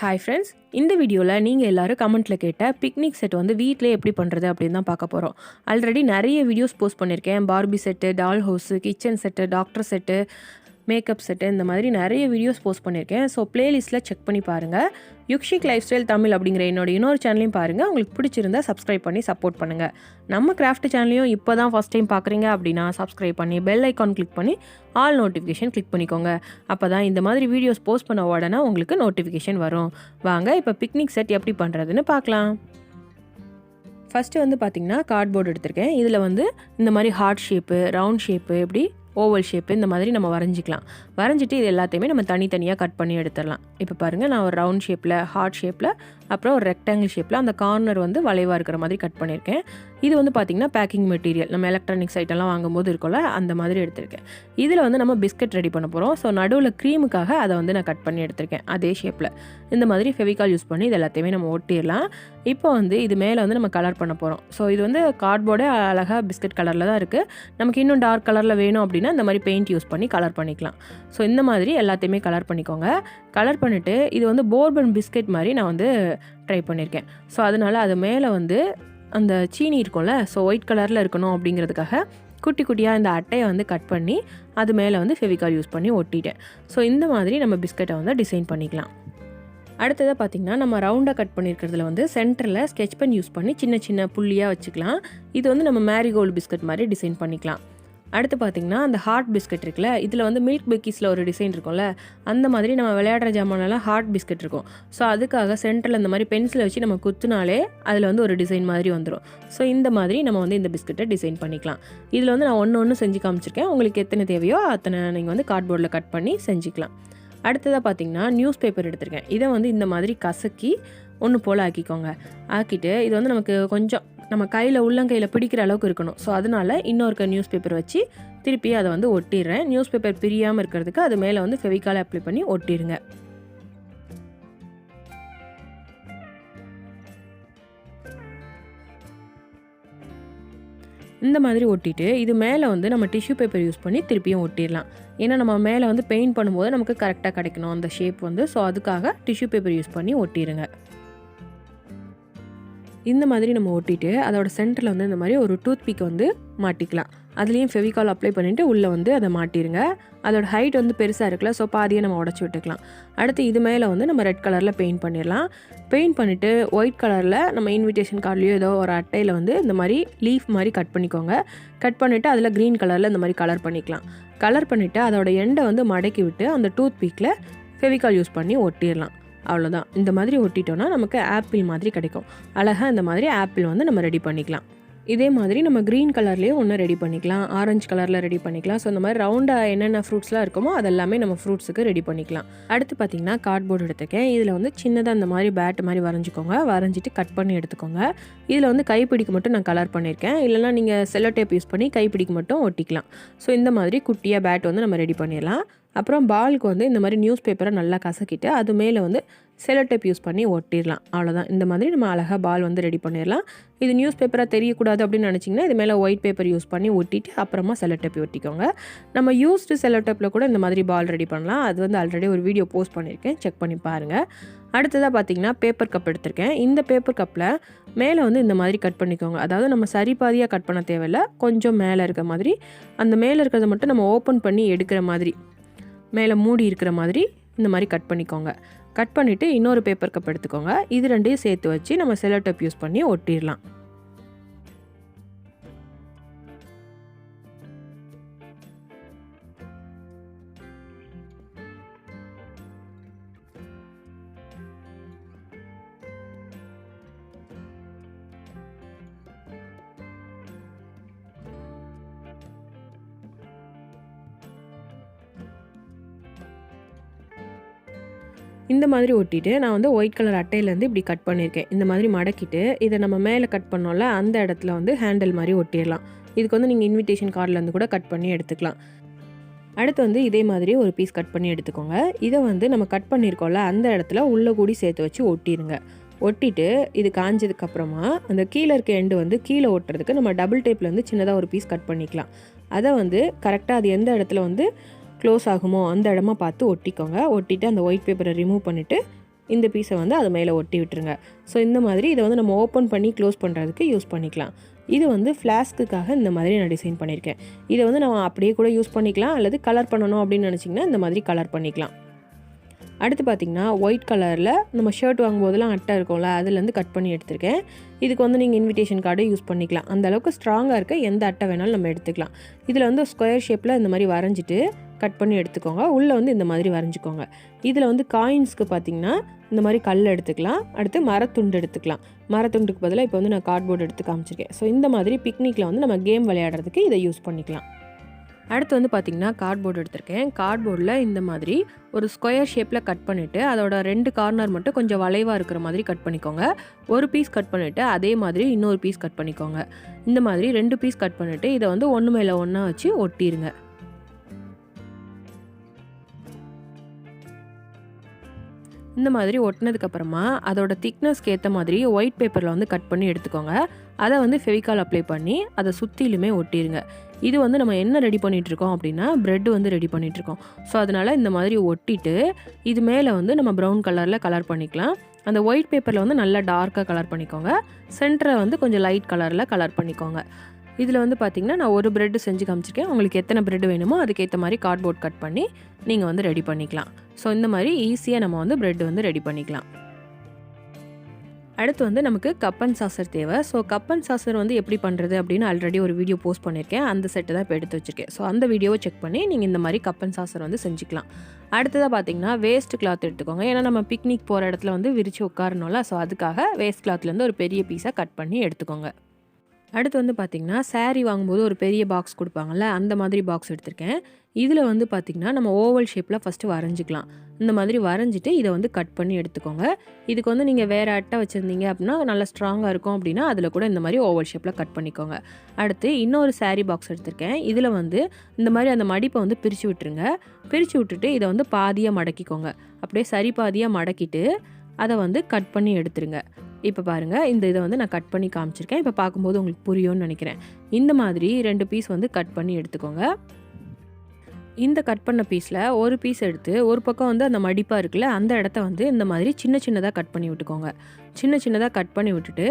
Hi friends, இந்த வீடியோவில் நீங்கள் எல்லோரும் கமெண்ட்டில் கேட்ட பிக்னிக் செட் வந்து வீட்டிலே எப்படி பண்ணுறது அப்படின்னு தான் பார்க்க போகிறோம். ஆல்ரெடி நிறைய வீடியோஸ் போஸ்ட் பண்ணியிருக்கேன். Barbie set, doll house, kitchen set, doctor set, makeup set, இந்த மாதிரி நிறைய வீடியோஸ் போஸ்ட் பண்ணியிருக்கேன். ஸோ பிளேலிஸ்ட்டில் செக் பண்ணி பாருங்கள். யுக்ஷிக் லைஃப் ஸ்டைல் தமிழ் அப்படிங்கிற என்னோட இன்னொரு சேனலையும் பாருங்கள். உங்களுக்கு பிடிச்சிருந்தா சப்ஸ்கிரைப் பண்ணி சப்போர்ட் பண்ணுங்கள். நம்ம கிராஃப்ட் சேனலையும் இப்போ தான் ஃபஸ்ட் டைம் பார்க்குறீங்க அப்படின்னா சப்ஸ்கிரைப் பண்ணி பெல் ஐக்கான் கிளிக் பண்ணி ஆல் நோட்டிஃபிகேஷன் கிளிக் பண்ணிக்கோங்க. அப்போ தான் இந்த மாதிரி வீடியோஸ் போஸ்ட் பண்ண உடனே உங்களுக்கு நோட்டிஃபிகேஷன் வரும். வாங்க இப்போ பிக்னிக் செட் எப்படி பண்ணுறதுன்னு பார்க்கலாம். ஃபஸ்ட்டு வந்து பார்த்திங்கன்னா கார்ட்போர்டு எடுத்திருக்கேன். இதில் வந்து இந்த மாதிரி ஹார்ட் ஷேப்பு, ரவுண்ட் ஷேப்பு, இப்படி ஓவல் ஷேப்பு இந்த மாதிரி நம்ம வரைஞ்சிக்கலாம். வரைஞ்சிட்டு இது எல்லாத்தையுமே நம்ம தனித்தனியாக கட் பண்ணி எடுத்துடலாம். இப்போ பாருங்கள், நான் ஒரு ரவுண்ட் ஷேப்பில், ஹார்ட் ஷேப்பில், அப்புறம் ஒரு ரெக்டாங்கிள் ஷேப்பில் அந்த கார்னர் வந்து வளைவாக இருக்கிற மாதிரி கட் பண்ணியிருக்கேன். இது வந்து பார்த்திங்கன்னா பேக்கிங் மெட்டீரியல், நம்ம எலக்ட்ரானிக்ஸ் ஐட்டம்லாம் வாங்கும்போது இருக்கும்ல, அந்த மாதிரி எடுத்திருக்கேன். இதில் வந்து நம்ம பிஸ்கட் ரெடி பண்ண போகிறோம். ஸோ நடுவில் க்ரீமுக்காக அதை வந்து நான் கட் பண்ணி எடுத்திருக்கேன். அதே ஷேப்பில் இந்த மாதிரி ஃபெவிகால் யூஸ் பண்ணி இது எல்லாத்தையுமே நம்ம ஒட்டிடலாம். இப்போ வந்து இது மேலே வந்து நம்ம கலர் பண்ண போகிறோம். ஸோ இது வந்து கார்ட்போர்டே அழகாக பிஸ்கட் கலரில் தான் இருக்குது. நமக்கு இன்னும் டார்க் கலரில் வேணும் அப்படின்னா இந்த மாதிரி பெயிண்ட் யூஸ் பண்ணி கலர் பண்ணிக்கலாம். ஸோ இந்த மாதிரி எல்லாத்தையுமே கலர் பண்ணிக்கோங்க. கலர் பண்ணிவிட்டு இது வந்து போர்பன் பிஸ்கட் மாதிரி நான் வந்து ட்ரை பண்ணியிருக்கேன். ஸோ அதனால் அது மேலே வந்து அந்த சீனி இருக்கும்ல, ஸோ ஒயிட் கலரில் இருக்கணும் அப்படிங்கிறதுக்காக குட்டி குட்டியாக இந்த அட்டையை வந்து கட் பண்ணி அது மேலே வந்து ஃபெவிகால் யூஸ் பண்ணி ஒட்டிட்டேன். ஸோ இந்த மாதிரி நம்ம பிஸ்கட்டை வந்து டிசைன் பண்ணிக்கலாம். அடுத்ததாக பார்த்திங்கன்னா, நம்ம ரவுண்டாக கட் பண்ணியிருக்கிறதுல வந்து சென்டரில் ஸ்கெட்ச் பென் யூஸ் பண்ணி சின்ன சின்ன புள்ளியாக வச்சுக்கலாம். இது வந்து நம்ம மேரிகோல்டு பிஸ்கட் மாதிரி டிசைன் பண்ணிக்கலாம். அடுத்து பார்த்திங்கன்னா, அந்த ஹார்ட் பிஸ்கட் இருக்குல்ல, இதில் வந்து மில்க் பெக்கீஸில் ஒரு டிசைன் இருக்கும்ல, அந்த மாதிரி நம்ம விளையாடுற ஜாமானெல்லாம் ஹார்ட் பிஸ்கட் இருக்கும். ஸோ அதுக்காக சென்டரில் இந்த மாதிரி பென்சிலை வச்சு நம்ம குத்துனாலே அதில் வந்து ஒரு டிசைன் மாதிரி வந்துடும். ஸோ இந்த மாதிரி நம்ம வந்து இந்த பிஸ்கட்டை டிசைன் பண்ணிக்கலாம். இதில் வந்து நான் ஒன்று செஞ்சு காமிச்சிருக்கேன். உங்களுக்கு எத்தனை தேவையோ அத்தனை நீங்கள் வந்து கார்ட்போர்டில் கட் பண்ணி செஞ்சுக்கலாம். அடுத்ததாக பார்த்திங்கன்னா, நியூஸ் பேப்பர் எடுத்திருக்கேன். இதை வந்து இந்த மாதிரி கசக்கி ஒன்று போல் ஆக்கிக்கோங்க. ஆக்கிட்டு இது வந்து நமக்கு கொஞ்சம் நம்ம கையில் உள்ளங்கையில் பிடிக்கிற அளவுக்கு இருக்கணும். ஸோ அதனால் இன்னொரு நியூஸ் பேப்பர் வச்சு திருப்பி அதை வந்து ஒட்டிடுறேன். நியூஸ் பேப்பர் பிரியாமல் இருக்கிறதுக்கு அது மேலே வந்து ஃபெவிகால் அப்ளை பண்ணி ஒட்டிடுங்க. இந்த மாதிரி ஒட்டிட்டு இது மேலே வந்து நம்ம டிஷ்யூ பேப்பர் யூஸ் பண்ணி திருப்பியும் ஒட்டிடலாம். ஏன்னா நம்ம மேலே வந்து பெயிண்ட் பண்ணும்போது நமக்கு கரெக்டாக கிடைக்கணும் அந்த ஷேப் வந்து. ஸோ அதுக்காக டிஷ்யூ பேப்பர் யூஸ் பண்ணி ஒட்டிடுங்க. இந்த மாதிரி நம்ம ஒட்டிட்டு அதோட சென்டரில் வந்து இந்த மாதிரி ஒரு டூத் பிக் வந்து மாட்டிக்கலாம். அதுலேயும் ஃபெவிகால் அப்ளை பண்ணிவிட்டு உள்ளே வந்து அதை மாட்டிடுங்க. அதோட ஹைட் வந்து பெருசாக இருக்குல்ல, ஸோ பாதியை நம்ம உடச்சி விட்டுக்கலாம். அடுத்து இது மேலே வந்து நம்ம ரெட் கலரில் பெயிண்ட் பண்ணிடலாம். பெயிண்ட் பண்ணிவிட்டு ஒயிட் கலரில் நம்ம இன்விடேஷன் கார்ட்லேயோ ஏதோ ஒரு அட்டையில் வந்து இந்த மாதிரி லீஃப் மாதிரி கட் பண்ணிக்கோங்க. கட் பண்ணிவிட்டு அதில் க்ரீன் கலரில் இந்த மாதிரி கலர் பண்ணிக்கலாம். கலர் பண்ணிவிட்டு அதோட எண்டை வந்து மடக்கி விட்டு அந்த டூத் பிக்கில் ஃபெவிகால் யூஸ் பண்ணி ஒட்டிடலாம். அவ்வளோதான். இந்த மாதிரி ஒட்டிட்டோன்னா நமக்கு ஆப்பிள் மாதிரி கிடைக்கும். அழகாக இந்த மாதிரி ஆப்பிள் வந்து நம்ம ரெடி பண்ணிக்கலாம். இதே மாதிரி நம்ம க்ரீன் கலர்லேயும் ஒன்று ரெடி பண்ணிக்கலாம், ஆரஞ்சு கலரில் ரெடி பண்ணிக்கலாம். ஸோ இந்த மாதிரி ரவுண்டாக என்னென்ன ஃப்ரூட்ஸ்லாம் இருக்குமோ அதெல்லாமே நம்ம ஃப்ரூட்ஸுக்கு ரெடி பண்ணிக்கலாம். அடுத்து பார்த்திங்கன்னா, கார்ட்போர்டு எடுத்துக்கேன். இதில் வந்து சின்னதாக இந்த மாதிரி பேட் மாதிரி வரைஞ்சிக்கோங்க. வரைஞ்சிட்டு கட் பண்ணி எடுத்துக்கோங்க. இதில் வந்து கைப்பிடிக்கு மட்டும் நான் கலர் பண்ணியிருக்கேன். இல்லைனா நீங்கள் செல்லோ டேப் யூஸ் பண்ணி கைப்பிடிக்கு மட்டும் ஒட்டிக்கலாம். ஸோ இந்த மாதிரி குட்டியாக பேட் வந்து நம்ம ரெடி பண்ணிடலாம். அப்புறம் பாலுக்கு வந்து இந்த மாதிரி நியூஸ் பேப்பரை நல்லா கசக்கிட்டு அது மேலே வந்து செல்லோ டேப் யூஸ் பண்ணி ஒட்டிடலாம். அவ்வளோதான். இந்த மாதிரி நம்ம அழகாக பால் வந்து ரெடி பண்ணிடலாம். இது நியூஸ் பேப்பராக தெரியக்கூடாது அப்படின்னு நினச்சிங்கன்னா இது மேலே ஒயிட் பேப்பர் யூஸ் பண்ணி ஒட்டிட்டு அப்புறமா செல்லோ டேப் ஒட்டிக்கோங்க. நம்ம யூஸ்டு செல்லோ டேப்பில் கூட இந்த மாதிரி பால் ரெடி பண்ணலாம். அது வந்து ஆல்ரெடி ஒரு வீடியோ போஸ்ட் பண்ணியிருக்கேன், செக் பண்ணி பாருங்கள். அடுத்ததாக பார்த்திங்கன்னா, பேப்பர் கப் எடுத்திருக்கேன். இந்த பேப்பர் கப்பில் மேலே வந்து இந்த மாதிரி கட் பண்ணிக்கோங்க. அதாவது நம்ம சரி பாதியாக கட் பண்ண தேவையில்லை, கொஞ்சம் மேலே இருக்கிற மாதிரி, அந்த மேலே இருக்கிறத மட்டும் நம்ம ஓப்பன் பண்ணி எடுக்கிற மாதிரி, மேலே மூடி இருக்கிற மாதிரி இந்த மாதிரி கட் பண்ணிக்கோங்க. கட் பண்ணிவிட்டு இன்னொரு பேப்பர் கப் எடுத்துக்கோங்க. இது ரெண்டையும் சேர்த்து வச்சு நம்ம செல்லோ டேப் யூஸ் பண்ணி ஒட்டிடலாம். இந்த மாதிரி ஒட்டிட்டு நான் வந்து ஒயிட் கலர் அட்டையிலேருந்து இப்படி கட் பண்ணியிருக்கேன். இந்த மாதிரி மடக்கிட்டு இதை நம்ம மேலே கட் பண்ணோம்ல அந்த இடத்துல வந்து ஹேண்டில் மாதிரி ஒட்டிடலாம். இதுக்கு வந்து நீங்கள் இன்விடேஷன் கார்ட்லேருந்து கூட கட் பண்ணி எடுத்துக்கலாம். அடுத்து வந்து இதே மாதிரி ஒரு பீஸ் கட் பண்ணி எடுத்துக்கோங்க. இதை வந்து நம்ம கட் பண்ணியிருக்கோம்ல அந்த இடத்துல உள்ளே கூடி சேர்த்து வச்சு ஒட்டிடுங்க. ஒட்டிட்டு இது காஞ்சதுக்கப்புறமா அந்த கீழே இருக்க எண்டு வந்து கீழே ஒட்டுறதுக்கு நம்ம டபுள் டேப்பில் வந்து சின்னதாக ஒரு பீஸ் கட் பண்ணிக்கலாம். அதை வந்து கரெக்டாக அது எந்த இடத்துல வந்து க்ளோஸ் ஆகுமோ அந்த இடமா பார்த்து ஒட்டிக்கோங்க. ஒட்டிட்டு அந்த ஒயிட் பேப்பரை ரிமூவ் பண்ணிவிட்டு இந்த பீஸை வந்து அது மேலே ஒட்டி விட்டுருங்க. ஸோ இந்த மாதிரி இதை வந்து நம்ம ஓப்பன் பண்ணி க்ளோஸ் பண்ணுறதுக்கு யூஸ் பண்ணிக்கலாம். இது வந்து ஃப்ளாஸ்க்குக்காக இந்த மாதிரி நான் டிசைன் பண்ணியிருக்கேன். இதை வந்து நம்ம அப்படியே கூட யூஸ் பண்ணிக்கலாம், அல்லது கலர் பண்ணணும் அப்படின்னு நினச்சிங்கன்னா இந்த மாதிரி கலர் பண்ணிக்கலாம். அடுத்து பார்த்திங்கன்னா ஒயிட் கலரில் நம்ம ஷர்ட் வாங்கும்போதெல்லாம் அட்டை இருக்கும்ல, அதுலேருந்து கட் பண்ணி எடுத்திருக்கேன். இதுக்கு வந்து நீங்கள் இன்விடேஷன் கார்டு யூஸ் பண்ணிக்கலாம். அந்தளவுக்கு ஸ்ட்ராங்காக இருக்க எந்த அட்டை வேணாலும் நம்ம எடுத்துக்கலாம். இதில் வந்து ஸ்கொயர் ஷேப்பில் இந்த மாதிரி வரைஞ்சிட்டு கட் பண்ணி எடுத்துக்கோங்க. உள்ளே வந்து இந்த மாதிரி வரைஞ்சிக்கோங்க. இதில் வந்து காயின்ஸ்க்கு பார்த்திங்கன்னா இந்த மாதிரி கல் எடுத்துக்கலாம். அடுத்து மரத்துண்டு எடுத்துக்கலாம். மரத்துண்டுக்கு பதிலாக இப்போ வந்து நான் கார்ட்போர்டு எடுத்து காமிச்சிருக்கேன். ஸோ இந்த மாதிரி பிக்னிக்கில் வந்து நம்ம கேம் விளையாடுறதுக்கு இதை யூஸ் பண்ணிக்கலாம். அடுத்து வந்து பார்த்திங்கன்னா கார்ட்போர்டு எடுத்திருக்கேன். கார்ட்போர்டில் இந்த மாதிரி ஒரு ஸ்கொயர் ஷேப்பில் கட் பண்ணிவிட்டு அதோட 2 கார்னர் மட்டும் கொஞ்சம் வளைவாக இருக்கிற மாதிரி கட் பண்ணிக்கோங்க. ஒரு பீஸ் கட் பண்ணிவிட்டு அதே மாதிரி இன்னொரு பீஸ் கட் பண்ணிக்கோங்க. இந்த மாதிரி 2 பீஸ் கட் பண்ணிவிட்டு இதை வந்து ஒன்று மேலே ஒன்றா வச்சு ஒட்டிடுங்க. இந்த மாதிரி ஒட்டினதுக்கப்புறமா அதோட திக்னஸ்க்கு ஏற்ற மாதிரி ஒயிட் பேப்பரில் வந்து கட் பண்ணி எடுத்துக்கோங்க. அதை வந்து ஃபெவிகால் அப்ளை பண்ணி அதை சுற்றிலுமே ஒட்டிடுங்க. இது வந்து நம்ம என்ன ரெடி பண்ணிகிட்ருக்கோம் அப்படின்னா ப்ரெட் வந்து ரெடி பண்ணிகிட்ருக்கோம். ஸோ அதனால் இந்த மாதிரி ஒட்டிட்டு இது மேலே வந்து நம்ம ப்ரௌன் கலரில் கலர் பண்ணிக்கலாம். அந்த ஒயிட் பேப்பரில் வந்து நல்லா டார்க்காக கலர் பண்ணிக்கோங்க. சென்டரை வந்து கொஞ்சம் லைட் கலரில் கலர் பண்ணிக்கோங்க. இதில் வந்து பார்த்திங்கன்னா நான் ஒரு ப்ரெட்டு செஞ்சு காமிச்சிருக்கேன். உங்களுக்கு எத்தனை ப்ரெட் வேணுமோ அதுக்கேற்ற மாதிரி கார்ட்போர்ட் கட் பண்ணி நீங்கள் வந்து ரெடி பண்ணிக்கலாம். ஸோ இந்த மாதிரி ஈஸியாக நம்ம வந்து ப்ரெட் வந்து ரெடி பண்ணிக்கலாம். அடுத்து வந்து நமக்கு கப் அண்ட் சாசர் தேவை. ஸோ கப் அண்ட் சாசர் வந்து எப்படி பண்ணுறது அப்படின்னு ஆல்ரெடி ஒரு வீடியோ போஸ்ட் பண்ணியிருக்கேன். அந்த செட்டு தான் இப்போ எடுத்து வச்சுருக்கேன். ஸோ அந்த வீடியோவை செக் பண்ணி நீங்கள் இந்த மாதிரி கப் அண்ட் சாசர் வந்து செஞ்சுக்கலாம். அடுத்ததாக பார்த்தீங்கன்னா வேஸ்ட் கிளாத் எடுத்துக்கோங்க. ஏன்னா நம்ம பிக்னிக் போகிற இடத்துல வந்து விரித்து உட்காரணும்ல. ஸோ அதுக்காக வேஸ்ட் கிளாத்லேருந்து ஒரு பெரிய பீஸாக கட் பண்ணி எடுத்துக்கோங்க. அடுத்து வந்து பார்த்திங்கன்னா சாரீ வாங்கும்போது ஒரு பெரிய பாக்ஸ் கொடுப்பாங்கள்ல, அந்த மாதிரி பாக்ஸ் எடுத்திருக்கேன். இதில் வந்து பார்த்திங்கன்னா நம்ம ஓவல் ஷேப்பில் ஃபஸ்ட்டு வரைஞ்சிக்கலாம். இந்த மாதிரி வரைஞ்சிட்டு இதை வந்து கட் பண்ணி எடுத்துக்கோங்க. இதுக்கு வந்து நீங்கள் வேறு அட்டை வச்சுருந்தீங்க அப்படின்னா நல்லா ஸ்ட்ராங்காக இருக்கும் அப்படின்னா அதில் கூட இந்த மாதிரி ஓவல் ஷேப்பில் கட் பண்ணிக்கோங்க. அடுத்து இன்னொரு சாரீ பாக்ஸ் எடுத்திருக்கேன். இதில் வந்து இந்த மாதிரி அந்த மடிப்பை வந்து பிரித்து விட்டுருங்க. பிரித்து விட்டுட்டு இதை வந்து பாதியாக மடக்கிக்கோங்க. அப்படியே சரி பாதியாக மடக்கிட்டு அதை வந்து கட் பண்ணி எடுத்துருங்க. இப்போ பாருங்கள், இந்த இதை வந்து நான் கட் பண்ணி காமிச்சிருக்கேன். இப்போ பார்க்கும்போது உங்களுக்கு புரியும்னு நினைக்கிறேன். இந்த மாதிரி 2 பீஸ் வந்து கட் பண்ணி எடுத்துக்கோங்க. இந்த கட் பண்ண பீஸில் ஒரு பீஸ் எடுத்து ஒரு பக்கம் வந்து அந்த மடிப்பாக இருக்குல்ல, அந்த இடத்த வந்து இந்த மாதிரி சின்ன சின்னதாக கட் பண்ணி விட்டுக்கோங்க. சின்ன சின்னதாக கட் பண்ணி விட்டுட்டு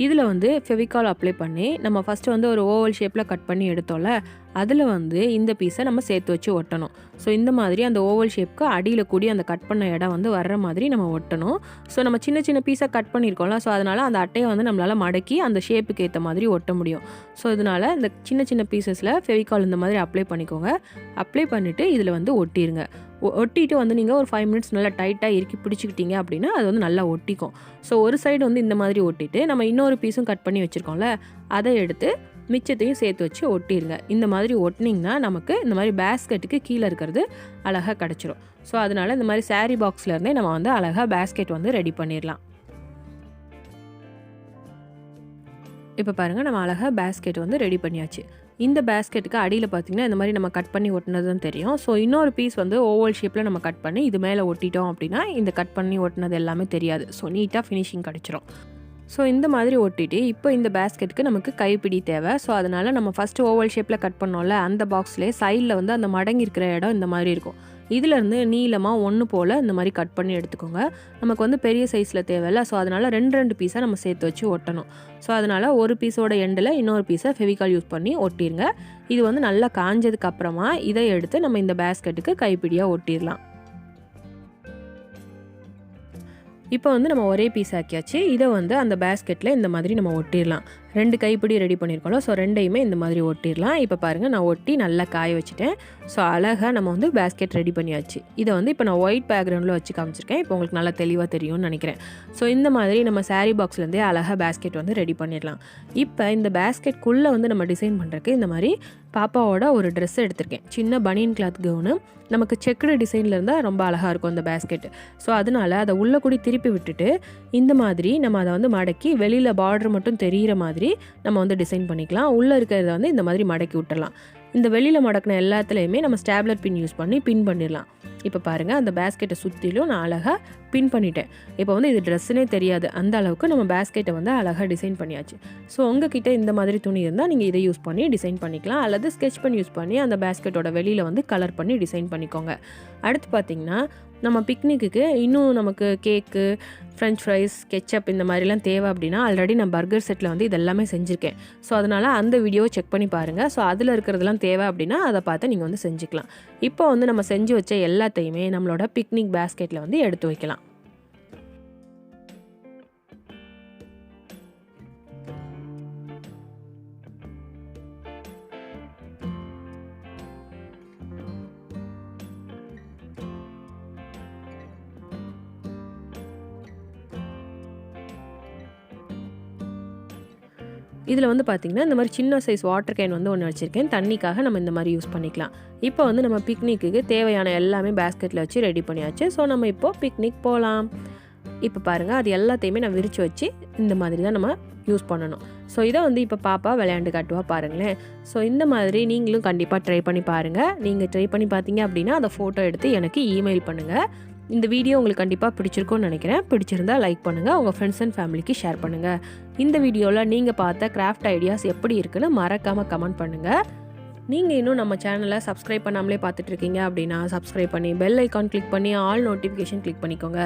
இதில் வந்து ஃபெவிகால் அப்ளை பண்ணி நம்ம ஃபஸ்ட்டு வந்து ஒரு ஓவல் ஷேப்பில் கட் பண்ணி எடுத்தோம்ல, அதில் வந்து இந்த பீஸை நம்ம சேர்த்து வச்சு ஒட்டணும். ஸோ இந்த மாதிரி அந்த ஓவல் ஷேப்புக்கு அடியில் கூடி அந்த கட் பண்ண இடம் வந்து வர்ற மாதிரி நம்ம ஒட்டணும். ஸோ நம்ம சின்ன சின்ன பீஸாக கட் பண்ணியிருக்கோம்ல, ஸோ அதனால் அந்த அட்டையை வந்து நம்மளால் மடக்கி அந்த ஷேப்புக்கு ஏற்ற மாதிரி ஒட்ட முடியும். ஸோ இதனால் இந்த சின்ன சின்ன பீசஸில் ஃபெவிகால் இந்த மாதிரி அப்ளை பண்ணிக்கோங்க. அப்ளை பண்ணிவிட்டு இதில் வந்து ஒட்டிடுங்க. ஒட்டிட்டு வந்து நீங்கள் ஒரு 5 மினிட்ஸ் நல்லா டைட்டாக இறுக்கி பிடிச்சிக்கிட்டீங்க அப்படின்னா அது வந்து நல்லா ஒட்டிக்கும். ஸோ ஒரு சைடு வந்து இந்த மாதிரி ஒட்டிட்டு நம்ம இன்னொரு பீஸும் கட் பண்ணி வச்சுருக்கோம்ல, அதை எடுத்து மிச்சத்தையும் சேர்த்து வச்சு ஒட்டிடுங்க. இந்த மாதிரி ஒட்டினீங்கன்னா நமக்கு இந்த மாதிரி பேஸ்கெட்டுக்கு கீழே இருக்கிறது அழகாக கிடச்சிரும். ஸோ அதனால் இந்த மாதிரி சாரீ பாக்ஸ்லேருந்தே நம்ம வந்து அழகாக பேஸ்கெட் வந்து ரெடி பண்ணிடலாம். இப்போ பாருங்கள், நம்ம அழகாக பேஸ்கெட் வந்து ரெடி பண்ணியாச்சு. இந்த பேஸ்கெட்டுக்கு அடியில் பார்த்திங்கன்னா இந்த மாதிரி நம்ம கட் பண்ணி ஒட்டினது தான் தெரியும். ஸோ இன்னொரு பீஸ் வந்து ஓவல் ஷேப்பில் நம்ம கட் பண்ணி இது மேலே ஒட்டிட்டோம் அப்படின்னா இந்த கட் பண்ணி ஒட்டினது எல்லாமே தெரியாது. ஸோ நீட்டாக ஃபினிஷிங் கிடச்சிரும். ஸோ இந்த மாதிரி ஒட்டிட்டு இப்போ இந்த பேஸ்கெட்டுக்கு நமக்கு கைப்பிடி தேவை. ஸோ அதனால் நம்ம ஃபஸ்ட்டு ஓவல் ஷேப்பில் கட் பண்ணோம்ல, அந்த பாக்ஸ்லேயே சைடில் வந்து அந்த மடங்கி இருக்கிற இடம் இந்த மாதிரி இருக்கும். இதிலேருந்து நீளமாக ஒன்று போல் இந்த மாதிரி கட் பண்ணி எடுத்துக்கோங்க. நமக்கு வந்து பெரிய சைஸில் தேவையில்ல. ஸோ அதனால் 2 பீஸாக நம்ம சேர்த்து வச்சு ஒட்டணும். ஸோ அதனால் ஒரு பீஸோட எண்டில் இன்னொரு பீஸை ஃபெவிகால் யூஸ் பண்ணி ஒட்டிடுங்க. இது வந்து நல்லா காஞ்சதுக்கு அப்புறமா இதை எடுத்து நம்ம இந்த பேஸ்கெட்டுக்கு கைப்பிடியாக ஒட்டிடலாம். இப்போ வந்து நம்ம ஒரே பீஸ் ஆக்கியாச்சு. இதை வந்து அந்த பேஸ்கெட்டில் இந்த மாதிரி நம்ம ஒட்டிடலாம். 2 கைப்பிடி ரெடி பண்ணியிருக்கோம். ஸோ 2யுமே இந்த மாதிரி ஒட்டிடலாம். இப்போ பாருங்கள், நான் ஒட்டி நல்லா காய வச்சுட்டேன். ஸோ அழகாக நம்ம வந்து பேஸ்கெட் ரெடி பண்ணியாச்சு. இதை வந்து இப்போ நான் ஒயிட் பேக்ரவுண்டில் வச்சு காமிச்சிருக்கேன். இப்போ உங்களுக்கு நல்லா தெளிவாக தெரியும்னு நினைக்கிறேன். ஸோ இந்த மாதிரி நம்ம சாரீ பாக்ஸ்லேருந்தே அழகாக பேஸ்கெட் வந்து ரெடி பண்ணிடலாம். இப்போ இந்த பேஸ்கெட்குள்ளே வந்து நம்ம டிசைன் பண்ணுறதுக்கு இந்த மாதிரி பாப்பாவோட ஒரு ட்ரெஸ் எடுத்திருக்கேன். சின்ன பனியன் கிளாத் கவுனு. நமக்கு செக்குடு டிசைனில் இருந்தால் ரொம்ப அழகாக இருக்கும் இந்த பேஸ்கெட்டு. ஸோ அதனால் அதை உள்ளே கூடி திருப்பி விட்டுட்டு இந்த மாதிரி நம்ம அதை வந்து மடக்கி வெளியில் பார்டர் மட்டும் தெரிகிற மாதிரி நம்ம வந்து டிசைன் பண்ணிக்கலாம். உள்ளே இருக்கிறத வந்து இந்த மாதிரி மடக்கி விட்டுடலாம். இந்த வெளியில் மடக்கின எல்லாத்துலேயுமே நம்ம ஸ்டாப்லர் பின் யூஸ் பண்ணி பின் பண்ணிடலாம். இப்போ பாருங்கள், அந்த பேஸ்கெட்டை சுற்றிலும் நான் அழகாக பின் பண்ணிட்டேன். இப்போ வந்து இது ட்ரெஸ்ஸுனே தெரியாது, அந்த அளவுக்கு நம்ம பேஸ்கெட்டை வந்து அழகாக டிசைன் பண்ணியாச்சு. ஸோ உங்ககிட்ட இந்த மாதிரி துணி இருந்தால் நீங்கள் இதை யூஸ் பண்ணி டிசைன் பண்ணிக்கலாம். அல்லது ஸ்கெட்ச் பண்ணி யூஸ் பண்ணி அந்த பேஸ்கெட்டோட வெளியில் வந்து கலர் பண்ணி டிசைன் பண்ணிக்கோங்க. அடுத்து பார்த்திங்கன்னா நம்ம பிக்னிக்கு இன்னும் நமக்கு கேக்கு, ஃப்ரெஞ்ச் ஃப்ரைஸ், கெச்சப் இந்த மாதிரிலாம் தேவை அப்படின்னா ஆல்ரெடி நான் பர்கர் செட்டில் வந்து இதெல்லாமே செஞ்சுருக்கேன். ஸோ அதனால் அந்த வீடியோவை செக் பண்ணி பாருங்கள். ஸோ அதில் இருக்கிறதெல்லாம் தேவை அப்படின்னா அதை பார்த்து நீங்கள் வந்து செஞ்சுக்கலாம். இப்போ வந்து நம்ம செஞ்சு வச்ச எல்லாத்தையுமே நம்மளோட பிக்னிக் பேஸ்கெட்டில் வந்து எடுத்து வைக்கலாம். இதில் வந்து பார்த்திங்கன்னா இந்த மாதிரி சின்ன சைஸ் வாட்டர் கேன் வந்து ஒன்று வச்சுருக்கேன். தண்ணிக்காக நம்ம இந்த மாதிரி யூஸ் பண்ணிக்கலாம். இப்போ வந்து நம்ம பிக்னிக்கு தேவையான எல்லாமே பேஸ்கெட்டில் வச்சு ரெடி பண்ணியாச்சு. ஸோ நம்ம இப்போது பிக்னிக் போகலாம். இப்போ பாருங்கள், அது எல்லாத்தையுமே நான் விரித்து வச்சு இந்த மாதிரி தான் நம்ம யூஸ் பண்ணணும். ஸோ இதை வந்து இப்போ பாப்பா விளையாண்டு காட்டுவா பாருங்களேன். ஸோ இந்த மாதிரி நீங்களும் கண்டிப்பாக ட்ரை பண்ணி பாருங்கள். நீங்கள் ட்ரை பண்ணி பார்த்தீங்க அப்படின்னா அதை ஃபோட்டோ எடுத்து எனக்கு இமெயில் பண்ணுங்கள். இந்த வீடியோ உங்களுக்கு கண்டிப்பாக பிடிச்சிருக்கும்னு நினைக்கிறேன். பிடிச்சிருந்தா லைக் பண்ணுங்கள், உங்கள் ஃப்ரெண்ட்ஸ் அண்ட் ஃபேமிலிக்கு ஷேர் பண்ணுங்கள். இந்த வீடியோவில் நீங்கள் பார்த்த கிராஃப்ட் ஐடியாஸ் எப்படி இருக்குன்னு மறக்காமல் கமெண்ட் பண்ணுங்கள். நீங்கள் இன்னும் நம்ம சேனலை சப்ஸ்கிரைப் பண்ணாமலே பார்த்துட்ருக்கீங்க அப்படின்னா சப்ஸ்கிரைப் பண்ணி பெல் ஐக்கான் கிளிக் பண்ணி ஆல் நோட்டிஃபிகேஷன் கிளிக் பண்ணிக்கோங்க.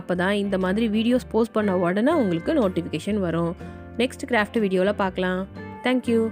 அப்போ தான் இந்த மாதிரி வீடியோஸ் போஸ்ட் பண்ண உடனே உங்களுக்கு நோட்டிஃபிகேஷன் வரும். நெக்ஸ்ட் கிராஃப்ட் வீடியோவில் பார்க்கலாம். தேங்க்யூ.